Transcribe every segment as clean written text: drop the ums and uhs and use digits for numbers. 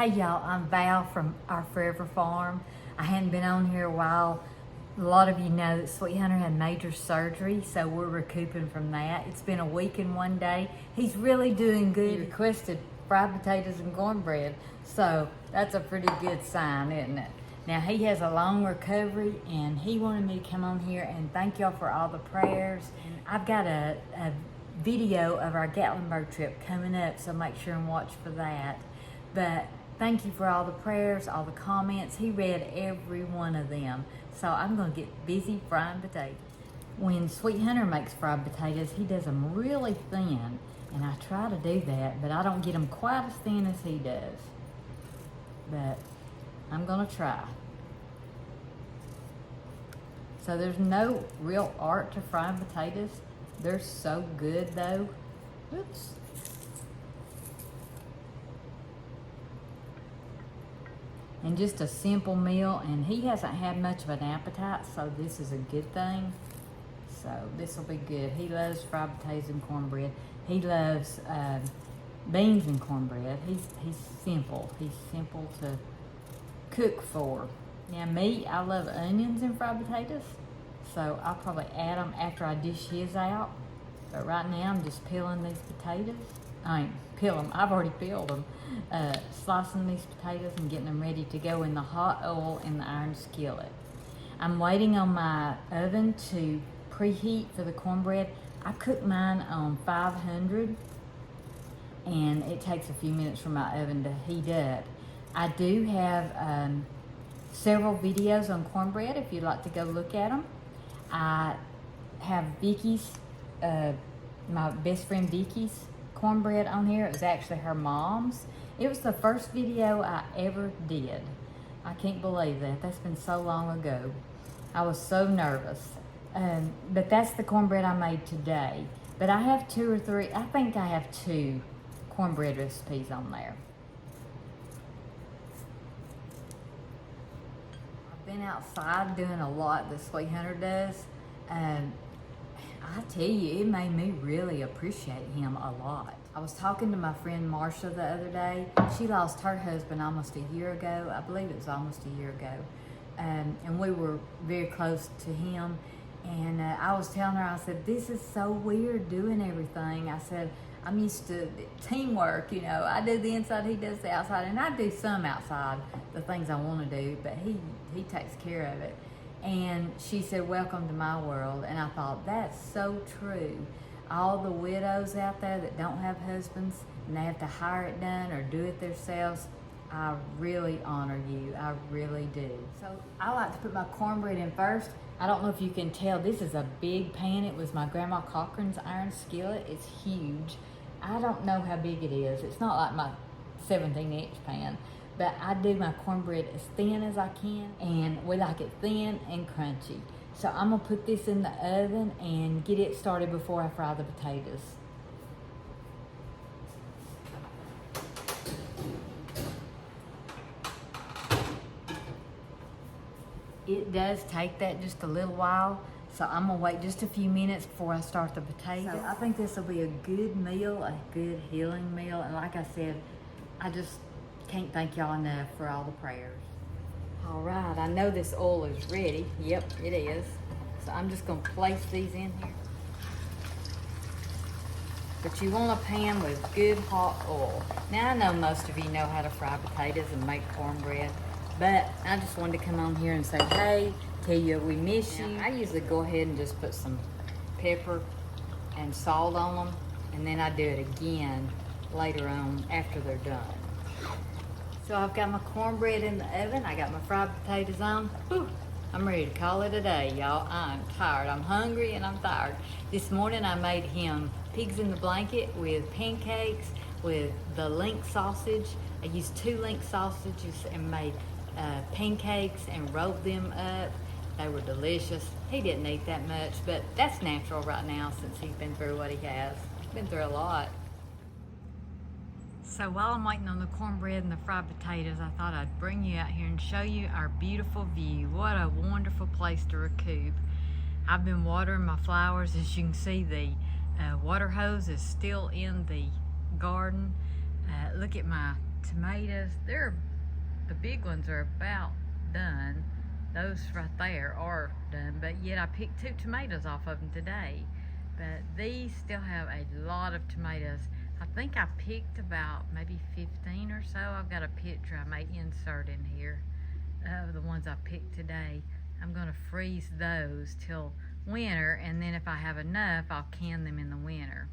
Hey y'all, I'm Val from Our Forever Farm. I hadn't been on here a while. A lot of you know that Sweet Hunter had major surgery, so we're recouping from that. It's been a week and one day. He's really doing good. He requested fried potatoes and cornbread, so that's a pretty good sign, isn't it? Now he has a long recovery and he wanted me to come on here and thank y'all for all the prayers. And I've got a video of our Gatlinburg trip coming up, so make sure and watch for that. But thank you for all the prayers, all the comments. He read every one of them. So I'm gonna get busy frying potatoes. When Sweet Hunter makes fried potatoes, he does them really thin. And I try to do that, but I don't get them quite as thin as he does. But I'm gonna try. So there's no real art to frying potatoes. They're so good though. Oops. And just a simple meal, and he hasn't had much of an appetite, so this is a good thing. So this will be good. He loves fried potatoes and cornbread. He loves beans and cornbread. He's simple. He's simple to cook for. Now me, I love onions and fried potatoes, so I'll probably add them after I dish his out. But right now I'm just peeling these potatoes. I ain't peel them, I've already peeled them. Slicing these potatoes and getting them ready to go in the hot oil in the iron skillet. I'm waiting on my oven to preheat for the cornbread. I cook mine on 500 and it takes a few minutes for my oven to heat up. I do have several videos on cornbread if you'd like to go look at them. I have Vicky's, my best friend Vicky's cornbread on here. It was actually her mom's. It was the first video I ever did. I can't believe that. That's been so long ago. I was so nervous. But that's the cornbread I made today. But I have two or three, I think I have 2 cornbread recipes on there. I've been outside doing a lot that Sweet Hunter does. I tell you, it made me really appreciate him a lot. I was talking to my friend Marsha the other day. She lost her husband almost a year ago. I believe it was almost a year ago. And we were very close to him. And I was telling her, I said, this is so weird doing everything. I said, I'm used to teamwork, you know. I do the inside, he does the outside. And I do some outside, the things I want to do, but he takes care of it. And she said, welcome to my world. And I thought, that's so true. All the widows out there that don't have husbands and they have to hire it done or do it themselves, I really honor you. I really do. So I like to put my cornbread in first. I don't know if you can tell, this is a big pan. It was my Grandma Cochran's iron skillet. It's huge. I don't know how big it is. It's not like my 17-inch pan. But I do my cornbread as thin as I can, and we like it thin and crunchy. So I'm gonna put this in the oven and get it started before I fry the potatoes. It does take that just a little while, so I'm gonna wait just a few minutes before I start the potatoes. So I think this will be a good meal, a good healing meal, and like I said, I just can't thank y'all enough for all the prayers. All right, I know this oil is ready. Yep, it is. So I'm just gonna place these in here. But you want a pan with good hot oil. Now I know most of you know how to fry potatoes and make cornbread, but I just wanted to come on here and say, hey, tell you we miss you. I usually go ahead and just put some pepper and salt on them, and then I do it again later on after they're done. So I've got my cornbread in the oven. I got my fried potatoes on. Whew, I'm ready to call it a day, y'all. I'm tired. I'm hungry and I'm tired. This morning I made him pigs in the blanket with pancakes, with the link sausage. I used 2 link sausages and made pancakes and rolled them up. They were delicious. He didn't eat that much, but that's natural right now since he's been through what he has. He's been through a lot. So while I'm waiting on the cornbread and the fried potatoes, I thought I'd bring you out here and show you our beautiful view. What a wonderful place to recoup. I've been watering my flowers. As you can see, the water hose is still in the garden. Look at my tomatoes, the big ones are about done. Those right there are done, but yet I picked 2 tomatoes off of them today. But these still have a lot of tomatoes. I think I picked about maybe 15 or so. I've got a picture I may insert in here of the ones I picked today. I'm gonna freeze those till winter, and then if I have enough, I'll can them in the winter.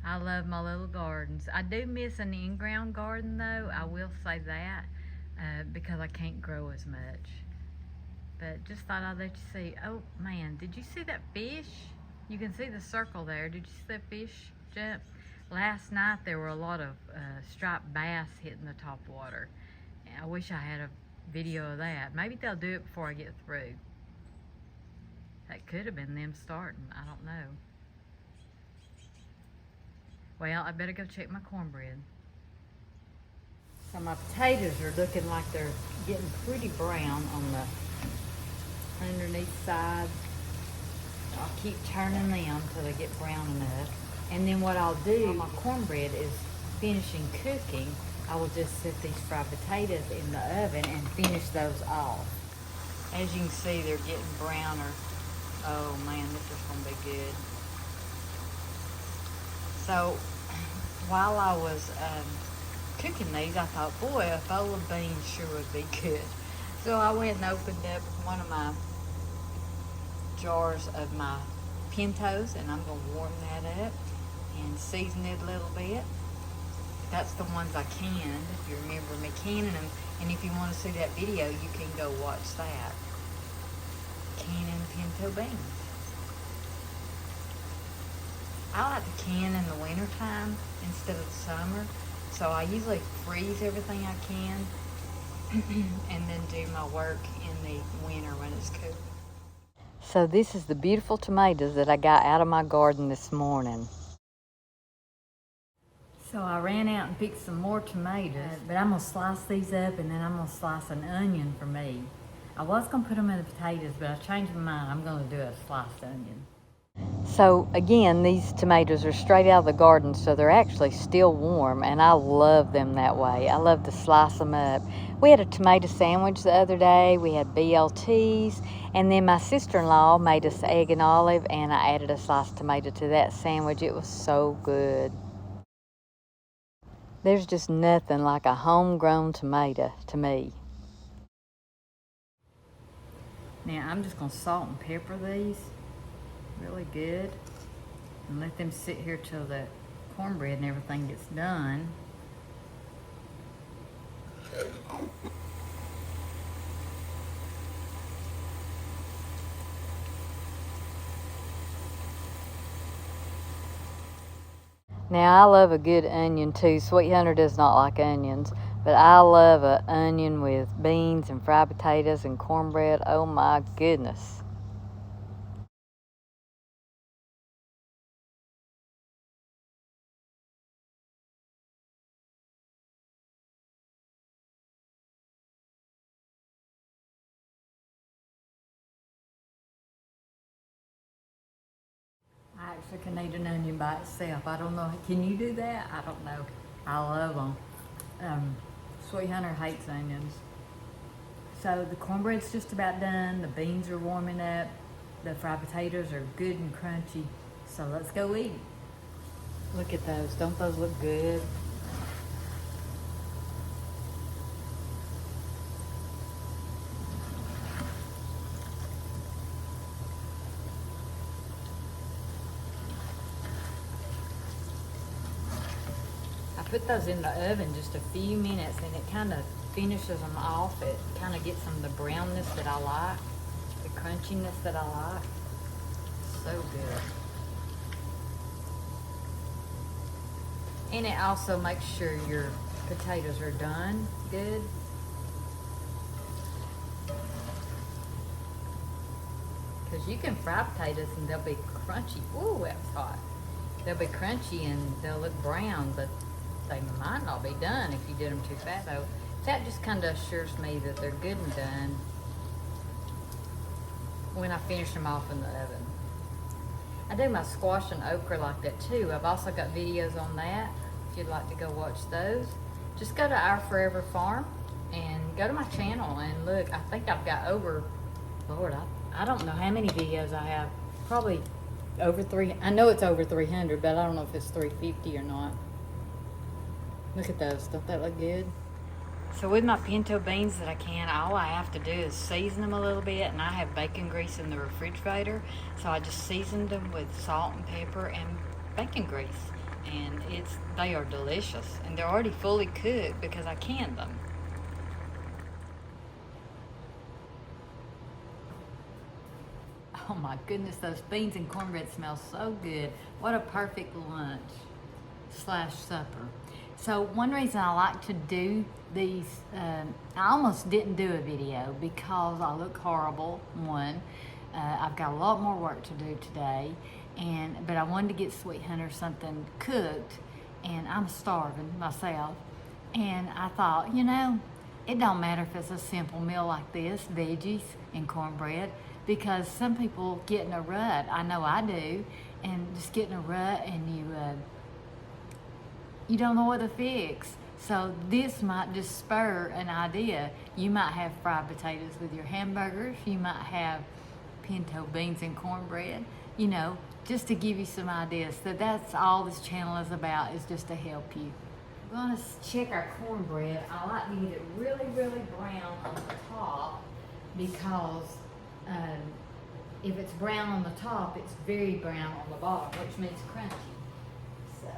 I love my little gardens. I do miss an in-ground garden though, I will say that, because I can't grow as much. But just thought I'd let you see. Oh man, did you see that fish? You can see the circle there. Did you see that fish jump? Last night there were a lot of striped bass hitting the top water. I wish I had a video of that. Maybe they'll do it before I get through. That could have been them starting. I don't know. Well, I better go check my cornbread. So my potatoes are looking like they're getting pretty brown on the underneath side. I'll keep turning them until they get brown enough. And then what I'll do when my cornbread is finishing cooking, I will just set these fried potatoes in the oven and finish those off. As you can see, they're getting browner. Oh man, this is gonna be good. So while I was cooking these, I thought, boy, a bowl of beans sure would be good. So I went and opened up one of my jars of my pintos, and I'm gonna warm that up and season it a little bit. That's the ones I canned, if you remember me canning them. And if you want to see that video, you can go watch that. Canning pinto beans. I like to can in the winter time instead of the summer. So I usually freeze everything I can and then do my work in the winter when it's cool. So this is the beautiful tomatoes that I got out of my garden this morning. So I ran out and picked some more tomatoes, but I'm gonna slice these up and then I'm gonna slice an onion for me. I was gonna put them in the potatoes, but I changed my mind. I'm gonna do a sliced onion. So again, these tomatoes are straight out of the garden, so they're actually still warm, and I love them that way. I love to slice them up. We had a tomato sandwich the other day. We had BLTs, and then my sister-in-law made us egg and olive, and I added a sliced tomato to that sandwich. It was so good. There's just nothing like a homegrown tomato to me. Now I'm just gonna salt and pepper these really good and let them sit here till the cornbread and everything gets done. Now I love a good onion too. Sweet Hunter does not like onions, but I love an onion with beans and fried potatoes and cornbread. Oh my goodness. I actually can eat an onion by itself. I don't know. Can you do that? I don't know. I love them. Sweet Hunter hates onions. So the cornbread's just about done. The beans are warming up. The fried potatoes are good and crunchy. So let's go eat. Look at those. Don't those look good? Put those in the oven just a few minutes and it kind of finishes them off. It kind of gets some of the brownness that I like, the crunchiness that I like. So good. And it also makes sure your potatoes are done good. Because you can fry potatoes and they'll be crunchy. Ooh, that was hot. They'll be crunchy and they'll look brown, but they might not be done if you did them too fast. So that just kind of assures me that they're good and done when I finish them off in the oven. I do my squash and okra like that too. I've also got videos on that if you'd like to go watch those. just go to Our Forever Farm and go to my channel and look. I think I've got over, Lord, I don't know how many videos I have. Probably over 3. I know it's over 300, but I don't know if it's 350 or not. Look at those. Don't that look good? So with my pinto beans that I can, all I have to do is season them a little bit, and I have bacon grease in the refrigerator, so I just seasoned them with salt and pepper and bacon grease, and they are delicious, and they're already fully cooked because I canned them. Oh my goodness, those beans and cornbread smell so good. What a perfect lunch / supper. So one reason I like to do these, I almost didn't do a video because I look horrible, one. I've got a lot more work to do today, but I wanted to get Sweet Hunter something cooked, and I'm starving myself. And I thought, you know, it don't matter if it's a simple meal like this, veggies and cornbread, because some people get in a rut. I know I do, and just get in a rut and you don't know what to fix. So this might just spur an idea. You might have fried potatoes with your hamburgers. You might have pinto beans and cornbread, you know, just to give you some ideas. So that's all this channel is about, is just to help you. We're gonna check our cornbread. I like to get it really, really brown on the top because if it's brown on the top, it's very brown on the bottom, which means crunchy. So,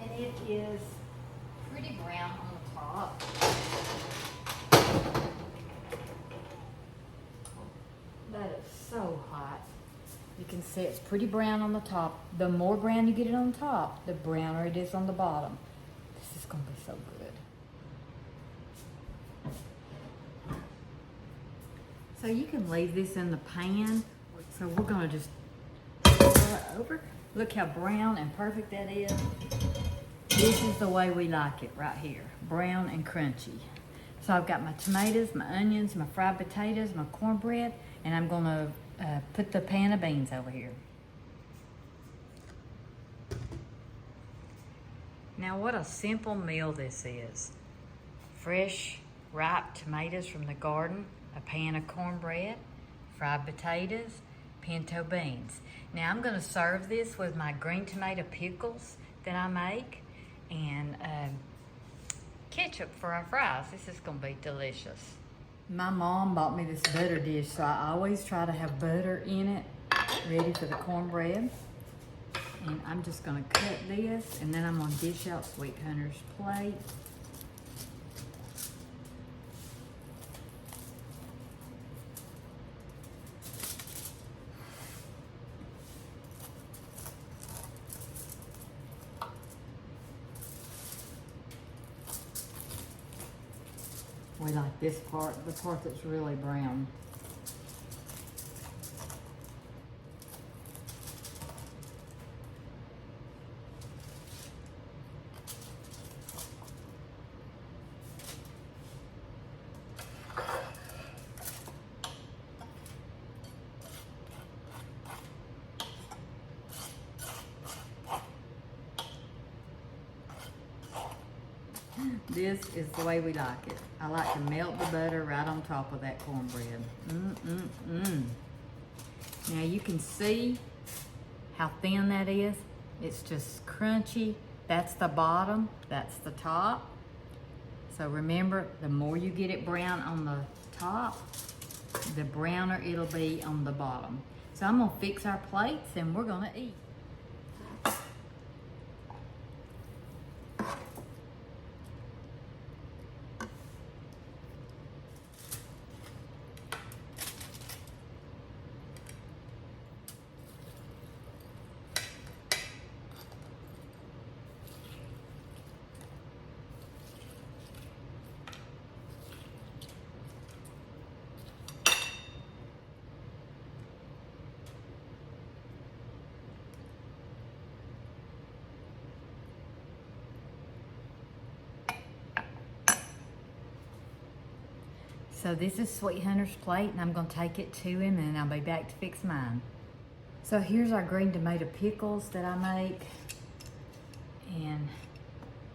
and it is pretty brown on the top. That is so hot. You can see it's pretty brown on the top. The more brown you get it on the top, the browner it is on the bottom. This is gonna be so good. So you can leave this in the pan. So we're gonna just pour it over. Look how brown and perfect that is. This is the way we like it right here, brown and crunchy. So I've got my tomatoes, my onions, my fried potatoes, my cornbread, and I'm gonna put the pan of beans over here. Now what a simple meal this is. Fresh, ripe tomatoes from the garden, a pan of cornbread, fried potatoes, pinto beans. Now I'm gonna serve this with my green tomato pickles that I make, and ketchup for our fries. This is gonna be delicious. My mom bought me this butter dish, so I always try to have butter in it, ready for the cornbread. And I'm just gonna cut this, and then I'm gonna dish out Sweet Hunter's plate. We like this part, the part that's really brown. This is the way we like it. I like to melt the butter right on top of that cornbread. Now you can see how thin that is. It's just crunchy. That's the bottom, that's the top. So remember, the more you get it brown on the top, the browner it'll be on the bottom. So I'm gonna fix our plates and we're gonna eat. So this is Sweet Hunter's plate, and I'm gonna take it to him and I'll be back to fix mine. So here's our green tomato pickles that I make and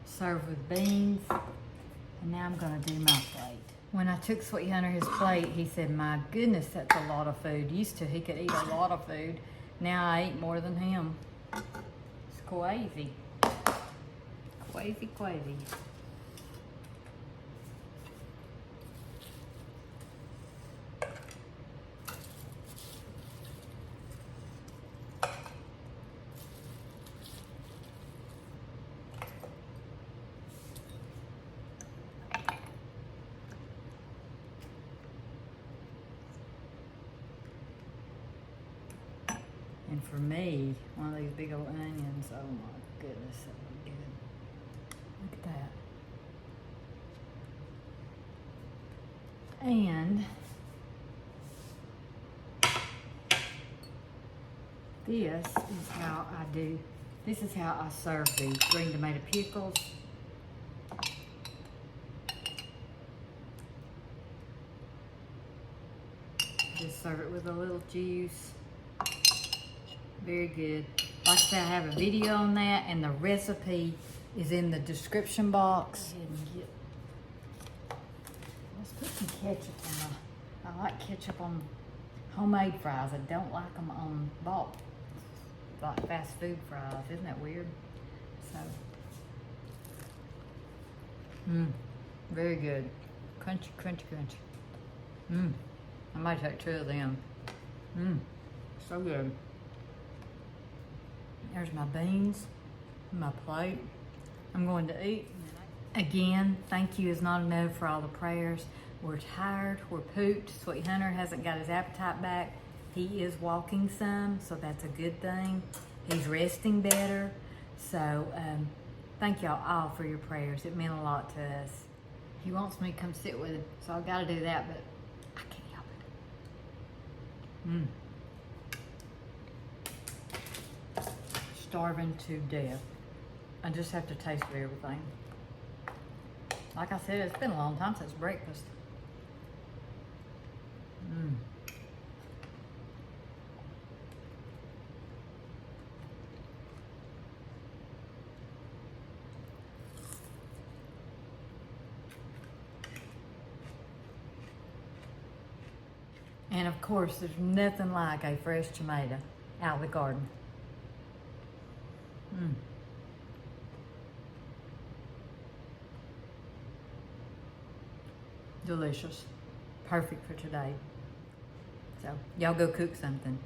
serve with beans. And now I'm gonna do my plate. When I took Sweet Hunter his plate, he said, my goodness, that's a lot of food. Used to, he could eat a lot of food. Now I eat more than him. It's crazy. Crazy, crazy. And for me, one of these big old onions, oh my goodness, that would be good. Look at that. And this is how I do, this is how I serve these green tomato pickles. Just serve it with a little juice. Very good. Like I said, I have a video on that, and the recipe is in the description box. Go ahead and get, let's put some ketchup on I like ketchup on homemade fries. I don't like them on bought, like fast food fries. Isn't that weird? So, very good. Crunchy, crunchy, crunchy. I might take 2 of them. So good. There's my beans, my plate. I'm going to eat. Again, thank you is not enough for all the prayers. We're tired, we're pooped. Sweet Hunter hasn't got his appetite back. He is walking some, so that's a good thing. He's resting better. So thank y'all all for your prayers. It meant a lot to us. He wants me to come sit with him, so I've got to do that, but I can't help it. Starving to death. I just have to taste everything. Like I said, it's been a long time since breakfast. And of course, there's nothing like a fresh tomato out of the garden. Delicious. Perfect for today. So, y'all go cook something.